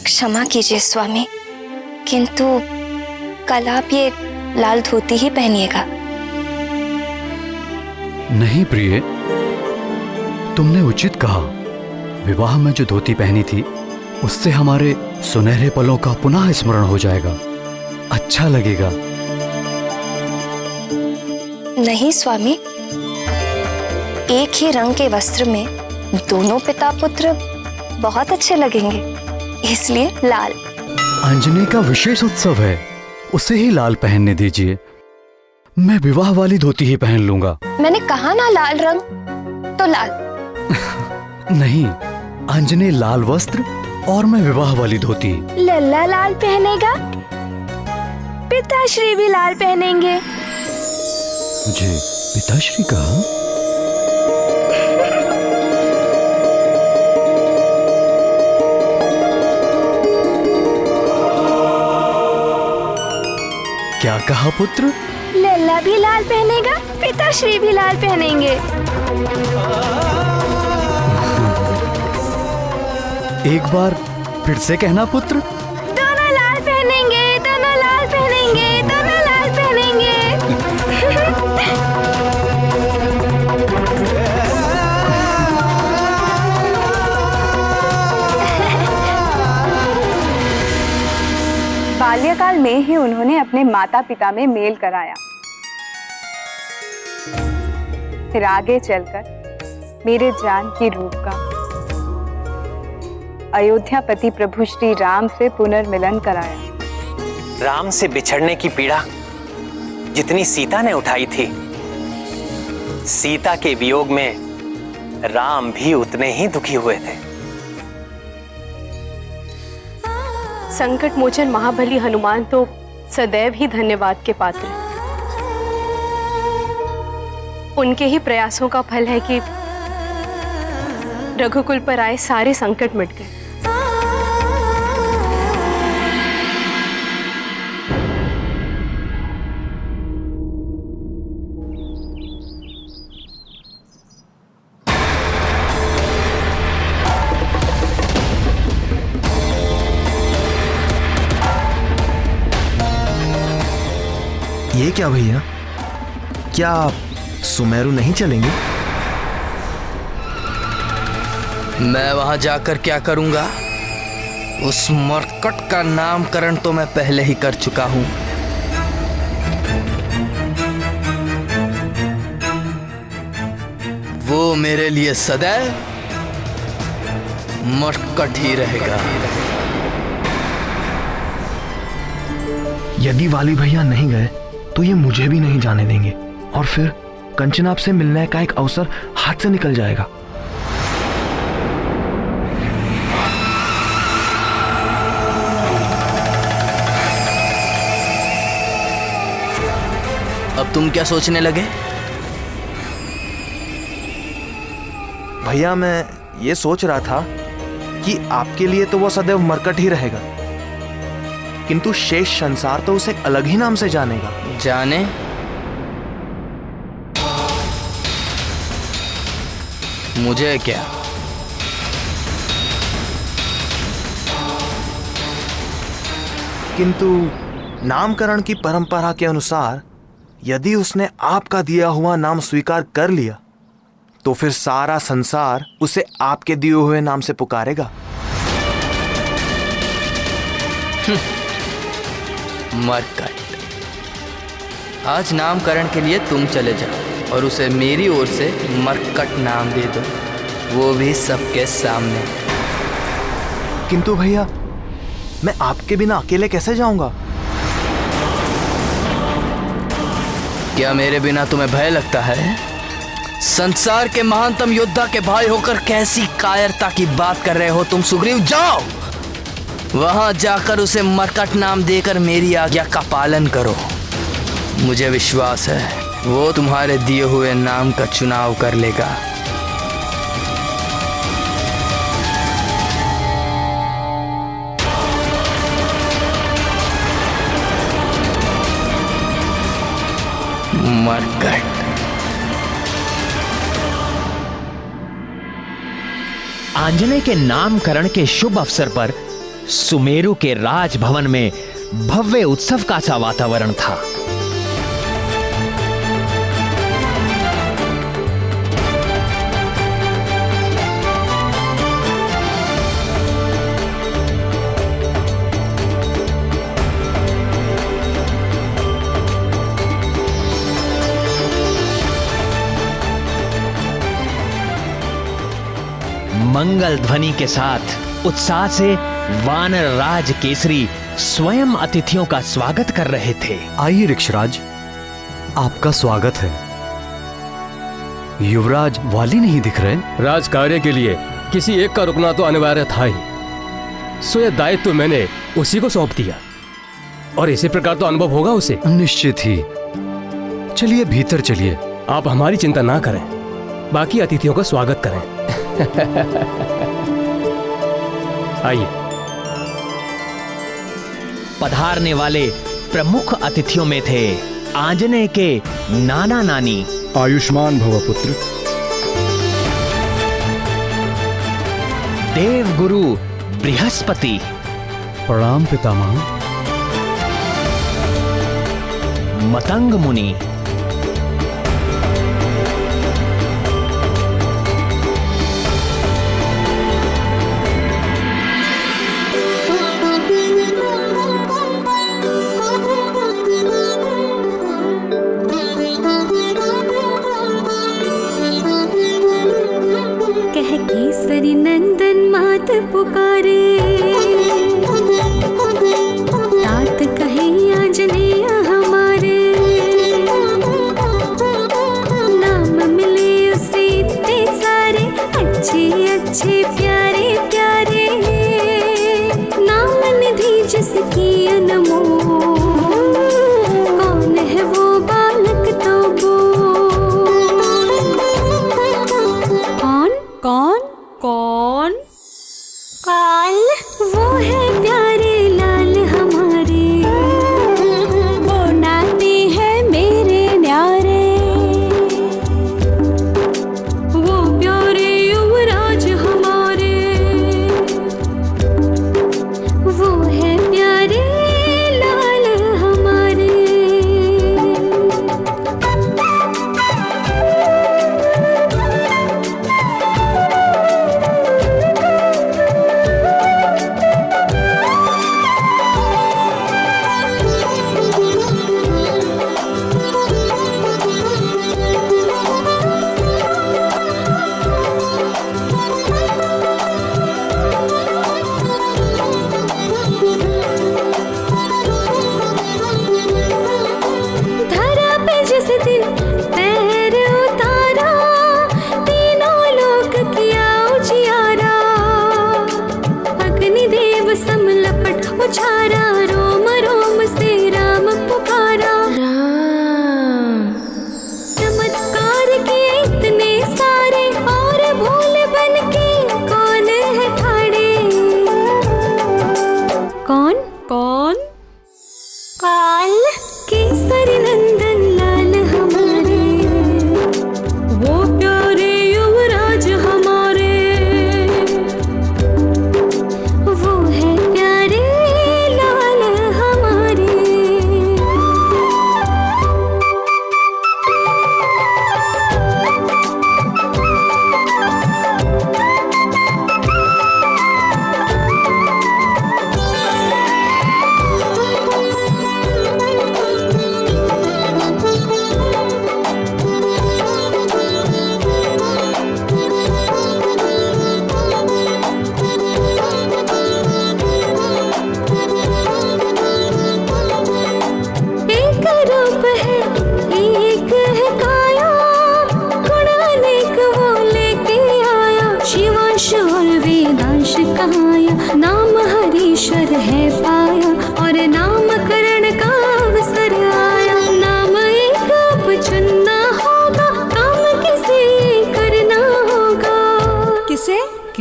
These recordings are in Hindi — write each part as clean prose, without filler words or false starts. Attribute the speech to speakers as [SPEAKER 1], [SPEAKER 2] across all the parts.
[SPEAKER 1] क्षमा कीजिए स्वामी, किंतु कल आप ये लाल धोती ही पहनिएगा।
[SPEAKER 2] नहीं प्रिय, तुमने उचित कहा। विवाह में जो धोती पहनी थी उससे हमारे सुनहरे पलों का पुनः स्मरण हो जाएगा, अच्छा लगेगा।
[SPEAKER 1] नहीं स्वामी, एक ही रंग के वस्त्र में दोनों पिता पुत्र बहुत अच्छे लगेंगे, इसलिए लाल।
[SPEAKER 2] अंजनी का विशेष उत्सव है, उसे ही लाल पहनने दीजिए। मैं विवाह वाली धोती ही पहन लूंगा।
[SPEAKER 1] मैंने कहा ना लाल रंग, तो लाल।
[SPEAKER 2] नहीं, अंजनी लाल वस्त्र और मैं विवाह वाली धोती।
[SPEAKER 3] लल्ला लाल पहनेगा, पिताश्री भी लाल पहनेंगे।
[SPEAKER 2] मुझे पिताश्री कहा? क्या कहा पुत्र?
[SPEAKER 3] लल्ला भी लाल पहनेगा, पिताश्री भी लाल पहनेंगे।
[SPEAKER 2] एक बार फिर से कहना पुत्र।
[SPEAKER 3] दोनों लाल पहनेंगे, दोनों लाल पहनेंगे, दोनों लाल पहनेंगे।
[SPEAKER 4] बाल्यकाल में ही उन्होंने अपने माता पिता में मेल कराया। फिर आगे चलकर मेरे जानकी रूप का अयोध्यापति प्रभु श्री राम से पुनर्मिलन कराया।
[SPEAKER 5] राम से बिछड़ने की पीड़ा जितनी सीता ने उठाई थी, सीता के वियोग में राम भी उतने ही दुखी हुए थे।
[SPEAKER 6] संकट मोचन महाबली हनुमान तो सदैव ही धन्यवाद के पात्र हैं। उनके ही प्रयासों का फल है कि रघुकुल पर आए सारे संकट मिट गए।
[SPEAKER 7] ये क्या भैया, क्या आप सुमेरु नहीं चलेंगे?
[SPEAKER 8] मैं वहां जाकर क्या करूंगा? उस मरकट का नामकरण तो मैं पहले ही कर चुका हूं। वो मेरे लिए सदैव मरकट ही रहेगा।
[SPEAKER 7] यदि वाली भैया नहीं गए तो ये मुझे भी नहीं जाने देंगे, और फिर कंचना से मिलने का एक अवसर हाथ से निकल जाएगा।
[SPEAKER 8] अब तुम क्या सोचने लगे?
[SPEAKER 7] भैया मैं ये सोच रहा था कि आपके लिए तो वो सदैव मरकट ही रहेगा, किंतु शेष संसार तो उसे अलग ही नाम से जानेगा।
[SPEAKER 8] जाने? मुझे क्या?
[SPEAKER 7] किंतु नामकरण की परंपरा के अनुसार यदि उसने आपका दिया हुआ नाम स्वीकार कर लिया तो फिर सारा संसार उसे आपके दिए हुए नाम से पुकारेगा।
[SPEAKER 8] मरकट, आज नामकरण के लिए तुम चले जाओ और उसे मेरी ओर से मरकट नाम दे दो, वो भी सबके सामने।
[SPEAKER 7] किंतु भैया मैं आपके बिना अकेले कैसे जाऊंगा?
[SPEAKER 8] क्या मेरे बिना तुम्हें भय लगता है? संसार के महानतम योद्धा के भाई होकर कैसी कायरता की बात कर रहे हो तुम सुग्रीव। जाओ वहां जाकर उसे मरकट नाम देकर मेरी आज्ञा का पालन करो। मुझे विश्वास है वो तुम्हारे दिए हुए नाम का चुनाव कर लेगा। मरकट।
[SPEAKER 9] आंजनेय के नामकरण के शुभ अवसर पर सुमेरु के राजभवन में भव्य उत्सव का सा वातावरण था। मंगल ध्वनि के साथ उत्साह से वानर राज केसरी स्वयं अतिथियों का स्वागत कर रहे थे।
[SPEAKER 2] आइए ऋक्षराज, आपका स्वागत है। युवराज वाली नहीं दिख रहे।
[SPEAKER 10] राज कार्य के लिए किसी एक का रुकना तो अनिवार्य था ही, सो यह दायित्व मैंने उसी को सौंप दिया और इसी प्रकार तो अनुभव होगा उसे।
[SPEAKER 2] निश्चित ही। चलिए भीतर चलिए।
[SPEAKER 10] आप हमारी चिंता ना करें, बाकी अतिथियों का स्वागत करें। आइए।
[SPEAKER 9] पधारने वाले प्रमुख अतिथियों में थे आंजनेय के नाना नानी।
[SPEAKER 11] आयुष्मान भव पुत्र।
[SPEAKER 9] देवगुरु बृहस्पति।
[SPEAKER 2] प्रणाम पितामह।
[SPEAKER 9] मतंग मुनि।
[SPEAKER 3] केसरी नंदन मात पुकारे, तात कहे आंजनेय हमारे।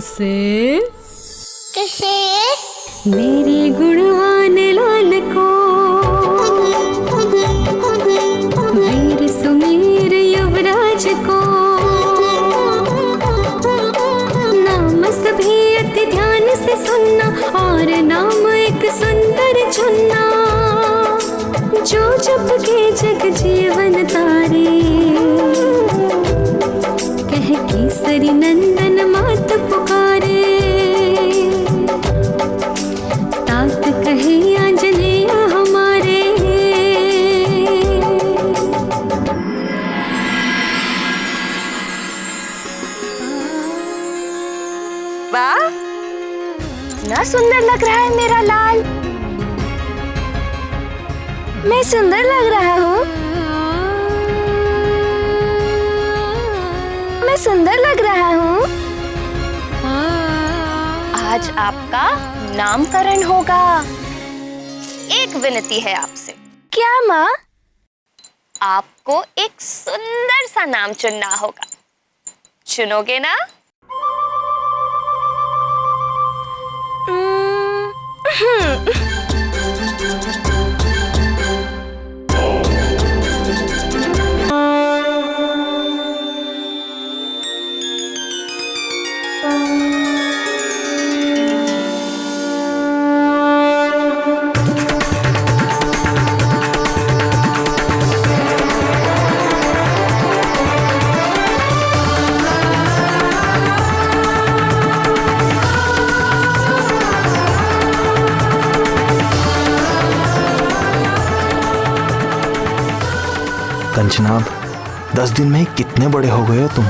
[SPEAKER 3] किसे मेरे गुणवान लाल को, वीर सुमेर युवराज को, नाम सभी अति ध्यान से सुनना और नाम एक सुंदर चुनना, जो जप के जग जीवन तारे, कह केसरी नंदन मात पुकारे, तात कहे आंजनेय हमारे।
[SPEAKER 1] वाह, ना सुंदर लग रहा है मेरा लाल। मैं सुंदर लग रहा हूँ, मैं सुंदर लग रहा हूँ। आज आपका नामकरण होगा। एक विनती है आपसे। क्या माँ? आपको एक सुंदर सा नाम चुनना होगा। चुनोगे ना?
[SPEAKER 7] कंचनाब, 10 दिन में ही कितने बड़े हो गए हो तुम।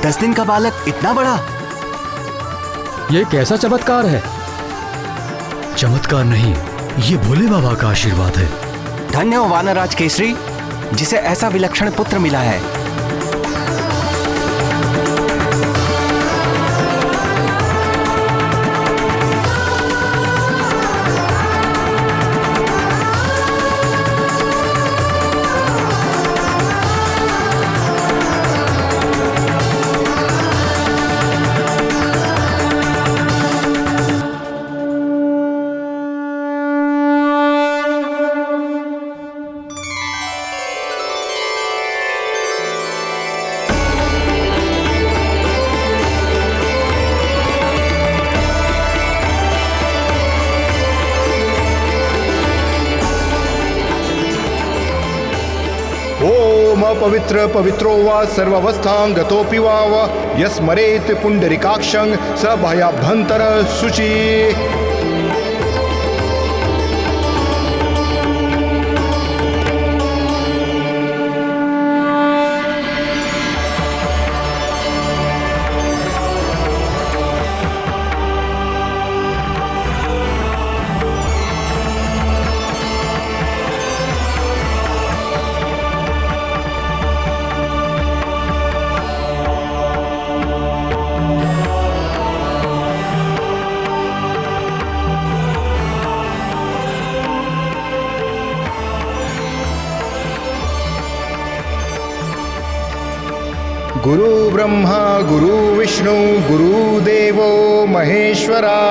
[SPEAKER 7] दस दिन का बालक इतना बड़ा?
[SPEAKER 10] ये कैसा चमत्कार है?
[SPEAKER 2] चमत्कार नहीं, ये भोले बाबा का आशीर्वाद है।
[SPEAKER 5] धन्य हो वानरराज केसरी, जिसे ऐसा विलक्षण पुत्र मिला है।
[SPEAKER 11] पवित्र पवित्रो वा सर्वावस्थां गतोऽपि वा यस्मरेत् पुंडरीकाक्षं स भयाभ्यंतर शुचि। गुरु ब्रह्मा गुरु विष्णु गुरुदेवो महेश्वरा,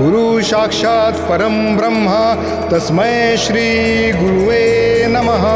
[SPEAKER 11] गुरु साक्षात् परम ब्रह्मा तस्मै श्री गुरुवे नमः।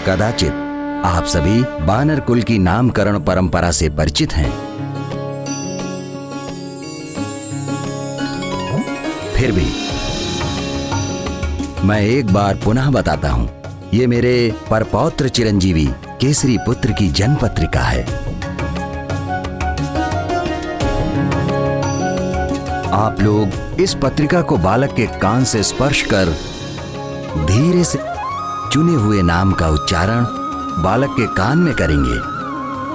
[SPEAKER 12] कदाचित आप सभी वानर कुल की नामकरण परंपरा से परिचित हैं। फिर भी मैं एक बार पुनः बताता हूं, ये मेरे परपौत्र चिरंजीवी केसरी पुत्र की जन्म पत्रिका है। आप लोग इस पत्रिका को बालक के कान से स्पर्श कर धीरे से चुने हुए नाम का उच्चारण बालक के कान में करेंगे।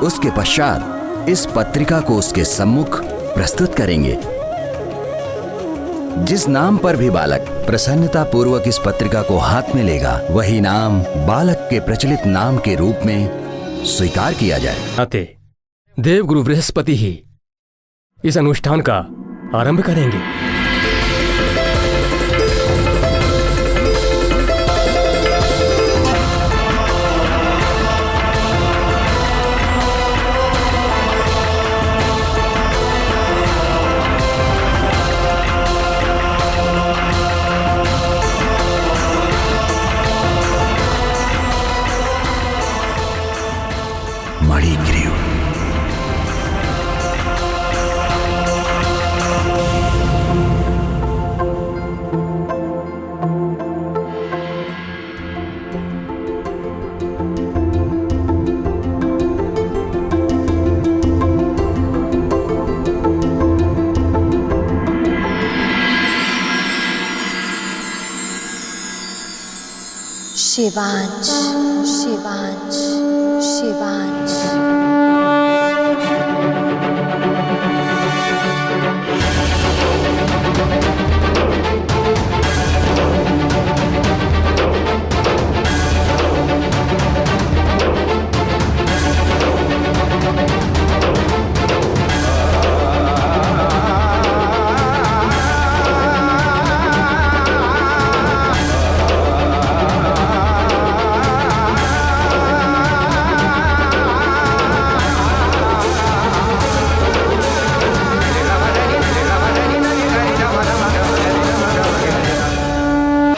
[SPEAKER 12] उसके पश्चात इस पत्रिका को उसके सम्मुख प्रस्तुत करेंगे। जिस नाम पर भी बालक प्रसन्नता पूर्वक इस पत्रिका को हाथ में लेगा, वही नाम बालक के प्रचलित नाम के रूप में स्वीकार किया जाए।
[SPEAKER 10] अतः देवगुरु बृहस्पति ही इस अनुष्ठान का आरंभ करेंगे।
[SPEAKER 12] मणिग्रीव।
[SPEAKER 1] शिवांश, शिवांश, शिवांश।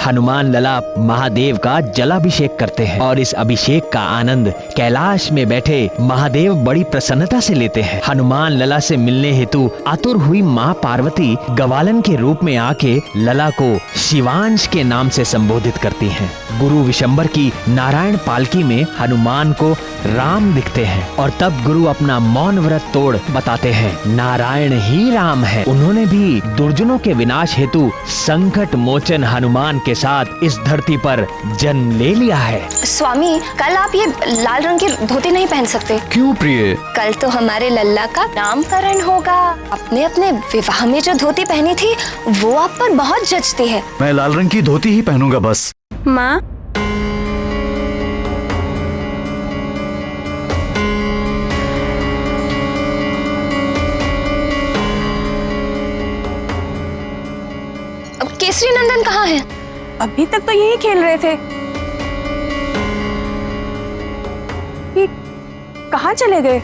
[SPEAKER 9] हनुमान लला महादेव का जलाभिषेक करते हैं और इस अभिषेक का आनंद कैलाश में बैठे महादेव बड़ी प्रसन्नता से लेते हैं। हनुमान लला से मिलने हेतु आतुर हुई माँ पार्वती गवालन के रूप में आके लला को शिवांश के नाम से संबोधित करती हैं। गुरु विशंबर की नारायण पालकी में हनुमान को राम दिखते हैं और तब गुरु अपना मौन व्रत तोड़ बताते हैं नारायण ही राम है। उन्होंने भी दुर्जनों के विनाश हेतु संकट मोचन हनुमान के साथ इस धरती पर जन्म ले लिया है।
[SPEAKER 1] स्वामी, कल आप ये लाल रंग की धोती नहीं पहन सकते।
[SPEAKER 2] क्यों प्रिय?
[SPEAKER 1] कल तो हमारे लल्ला का नामकरण होगा। अपने अपने विवाह में जो धोती पहनी थी वो आप पर बहुत जचती है।
[SPEAKER 2] मैं लाल रंग की धोती ही पहनूंगा बस।
[SPEAKER 6] माँ,
[SPEAKER 1] अब केसरी नंदन कहाँ है?
[SPEAKER 6] अभी तक तो यही खेल रहे थे। ये कहाँ चले गए?